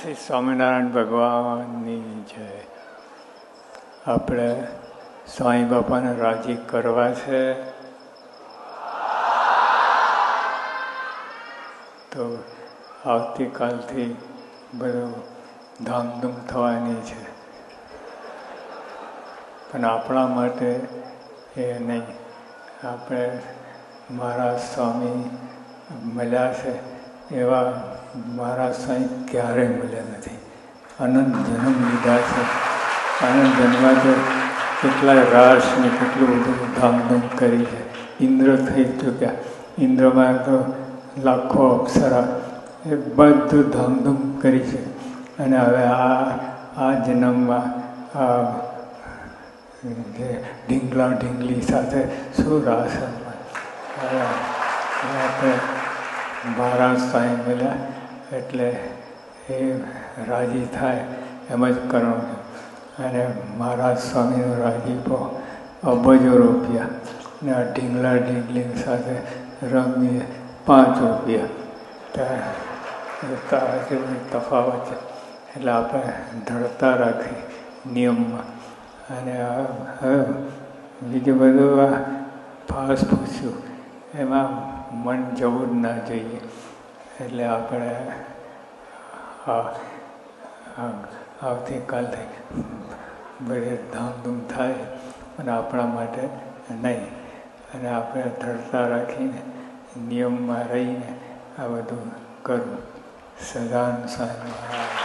શ્રી સ્વામિનારાયણ ભગવાનની જય. આપણે સ્વામી બાપાને રાજી કરવા છે તો આવતીકાલથી બધું ધામધૂમ થવાની છે, પણ આપણા માટે એ નહીં. આપણે મહારાજ સ્વામી મળ્યા છે એવા મહારાજ સ્વામી ક્યારેય મળ્યા નથી. અનંત જન્મ લીધા છે, અનંત જન્મમાં તો કેટલાય રાસ ને કેટલું બધું ધામધૂમ કરી છે. ઇન્દ્ર થઈ ચૂક્યા, ઇન્દ્રમાં તો લાખો અપ્સરા એ બધું ધામધૂમ કરી છે. અને હવે આ જન્મમાં આ ઢીંગલા ઢીંગલી સાથે શું રાસ આપણે મહારાજ સ્વામી મળ્યા એટલે એ રાજી થાય એમ જ કરવાનું. અને મહારાજ સ્વામીનો રાજીપો અબજો રૂપિયા ને આ ઢીંગલા ઢીંગલી સાથે રમીએ 5 રૂપિયા તફાવત છે. એટલે આપણે ધડતા રાખી નિયમમાં. અને હવે બીજું બધું આ ફાસ પૂછ્યું એમાં મન જવું જ ના જોઈએ. એટલે આપણે આવતીકાલથી બધે ધામધૂમ થાય અને આપણા માટે નહીં. અને આપણે ધડતા રાખીને નિયમમાં રહીને આ બધું કરવું. સદાન સ્વામી મહારાજ.